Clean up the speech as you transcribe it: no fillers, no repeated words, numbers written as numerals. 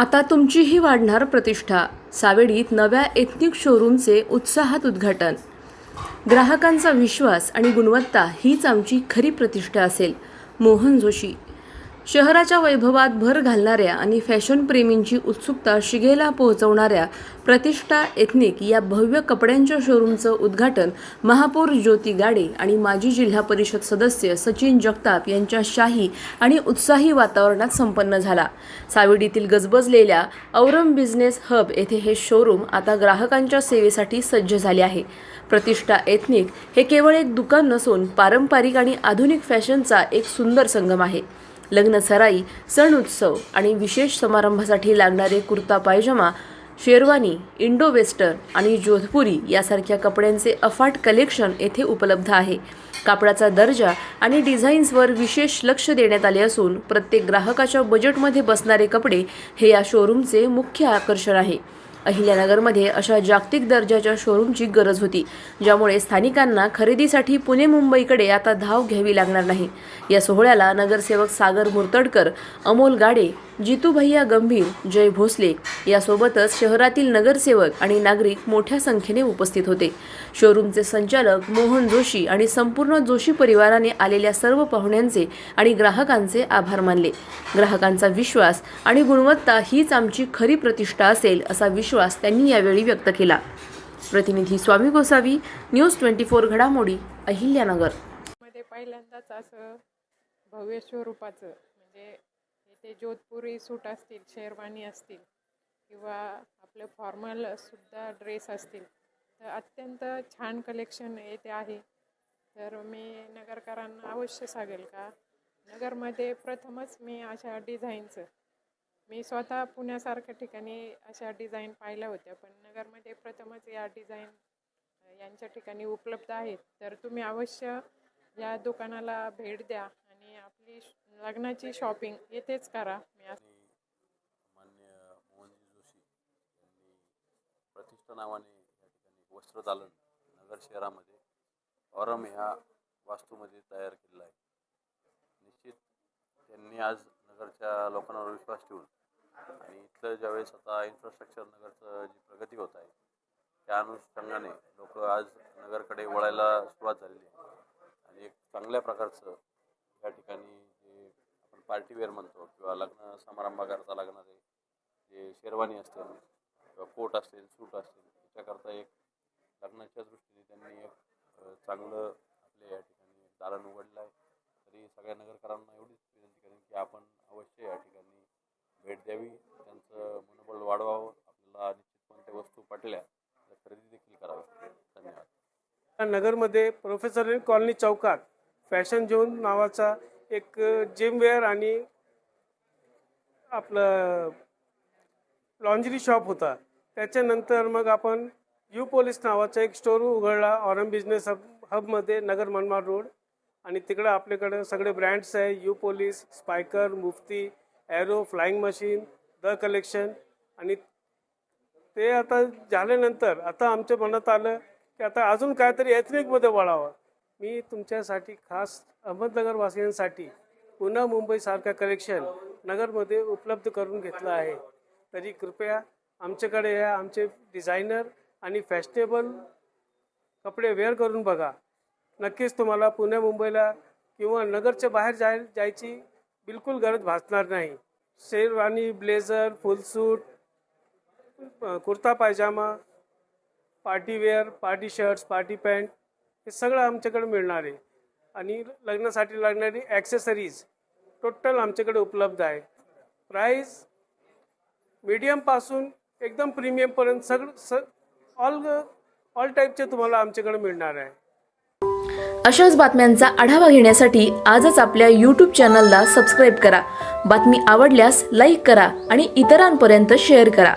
आता तुमचीही वाढणार प्रतिष्ठा. सावेडीत नव्या एथनिक शोरूमचे उत्साहात उद्घाटन. ग्राहकांचा विश्वास आणि गुणवत्ता हीच आमची खरी प्रतिष्ठा असेल. मोहन जोशी. शहराच्या वैभवात भर घालणाऱ्या आणि फॅशन प्रेमींची उत्सुकता शिगेला पोहोचवणाऱ्या प्रतिष्ठा एथनिक या भव्य कपड्यांच्या शोरूमचं उद्घाटन महापौर ज्योती गाडे आणि माजी जिल्हा परिषद सदस्य सचिन जगताप यांच्या शाही आणि उत्साही वातावरणात संपन्न झाला. सावेडीतील गजबजलेल्या औरम बिझनेस हब येथे हे शोरूम आता ग्राहकांच्या सेवेसाठी सज्ज झाले आहे. प्रतिष्ठा एथनिक हे केवळ एक दुकान नसून पारंपरिक आणि आधुनिक फॅशनचा एक सुंदर संगम आहे. लग्न सराई, सण उत्सव आणि विशेष समारंभासाठी लागणारे कुर्ता पायजमा, शेरवानी, इंडो वेस्टर्न आणि जोधपुरी यासारख्या कपड्यांचे अफाट कलेक्शन येथे उपलब्ध आहे. कापडाचा दर्जा आणि डिझाईन्सवर विशेष लक्ष देण्यात आले असून प्रत्येक ग्राहकाच्या बजेटमध्ये बसणारे कपडे हे या शोरूमचे मुख्य आकर्षण आहे. अहिल्यानगरमध्ये अशा जागतिक दर्जाच्या शोरूमची गरज होती, ज्यामुळे स्थानिकांना खरेदीसाठी पुणे मुंबईकडे आता धाव घ्यावी लागणार नाही. या सोहळ्याला नगरसेवक सागर मुर्तडकर, अमोल गाडे, जितू भैया गंभीर, जय भोसले यासोबतच शहरातील नगरसेवक आणि नागरिक मोठ्या संख्येने उपस्थित होते. शोरूमचे संचालक मोहन जोशी आणि संपूर्ण जोशी परिवाराने आलेल्या सर्व पाहुण्यांचे आणि ग्राहकांचे आभार मानले. ग्राहकांचा विश्वास आणि गुणवत्ता हीच आमची खरी प्रतिष्ठा असेल असा विश्वास त्यांनी यावेळी व्यक्त केला. प्रतिनिधी स्वामी गोसावी, न्यूज 24 घडामोडी, अहिल्यानगर. मध्ये पहिल्यांदाच असं भव्य स्वरूपाचं म्हणजे इथे जोधपुरी सूट असतील, शेरवानी असतील किंवा आपलं फॉर्मल सुद्धा ड्रेस असतील, तर अत्यंत छान कलेक्शन येथे आहे. तर मी नगरकरांना अवश्य सांगेल का नगरमध्ये प्रथमच मी अशा डिझाईनचं मी स्वतः पुण्यासारख्या ठिकाणी अशा डिझाईन पाहिल्या होत्या, पण नगरमध्ये प्रथमच या डिझाईन यांच्या ठिकाणी उपलब्ध आहेत. तर तुम्ही अवश्य या दुकानाला भेट द्या आणि आपली लग्नाची शॉपिंग येथेच करा. मान्य मोहनजी जोशी यांनी प्रतिष्ठा नावाने या ठिकाणी वस्त्रदालन नगर शहरामध्ये औरम ह्या वास्तूमध्ये तयार केलेलं आहे. निश्चित त्यांनी आज नगरच्या लोकांवर विश्वास ठेवून आणि इथलं ज्यावेळेस आता इन्फ्रास्ट्रक्चर नगरचं जी प्रगती होत आहे त्या अनुषंगाने लोक आज नगरकडे वळायला सुरुवात झालेली आहे आणि एक चांगल्या प्रकारचं या ठिकाणी जे आपण पार्टीवेअर म्हणतो किंवा लग्न समारंभाकरता लागणारे जे शेरवानी असतील किंवा कोट असतील, सूट असतील, त्याच्याकरता एक लग्नाच्या दृष्टीने त्यांनी एक चांगलं आपल्या या ठिकाणी दालन उघडलं आहे. तरी सगळ्या नगरकरांना एवढीच विनंती करेन की आपण अवश्य या ठिकाणी भेट द्यावी, त्यांचं मनोबल वाढवावं. आपल्याला निश्चित कोणत्या वस्तू पटल्या तर खरेदी देखील करावी. धन्यवाद. नगरमध्ये प्रोफेसर कॉलनी चौकात फॅशन झोन नावाचा एक जिमवेअर आणि आपलं लॉन्जरी शॉप होता. त्याच्यानंतर मग आपण यू पोलीस नावाचा एक स्टोर उघडला औरम बिझनेस हबमध्ये नगर मनमाड रोड, आणि तिकडं आपल्याकडं सगळे ब्रँड्स आहे. यू पोलीस, Spykar, Mufti, Arrow, Flying Machine, the collection. आणि ते आता झाल्यानंतर आता आमच्या मनात आलं की आता अजून काहीतरी एथनिकमध्ये वळावं. मी तुमच्यासाठी खास अहमदनगरवासियांसाठी पुणे मुंबईसारखं कलेक्शन नगरमध्ये उपलब्ध करून घेतलं आहे. तरी कृपया आमच्याकडे या, आमचे डिझायनर आणि फॅशनेबल कपडे वेअर करून बघा. नक्कीच तुम्हाला पुणे मुंबईला किंवा नगरच्या बाहेर जायची बिलकुल गरज भासणार नाही. Sherwani, blazer, full suit, kurta pyjama, party wear, party shirts, party pant हे सगळं आमच्याकडे मिळणार आहे. आणि लग्नासाठी लागणारी ॲक्सेसरीज टोटल आमच्याकडे उपलब्ध आहे. प्राईस मीडियमपासून एकदम प्रीमियमपर्यंत सगळं ऑल टाईपचे तुम्हाला आमच्याकडे मिळणार आहे. अशाच बातम्यांचा आढावा घेण्यासाठी आजच आपल्या YouTube चॅनलला सबस्क्राईब करा. बातमी आवडल्यास लाईक करा आणि इतरांपर्यंत शेअर करा.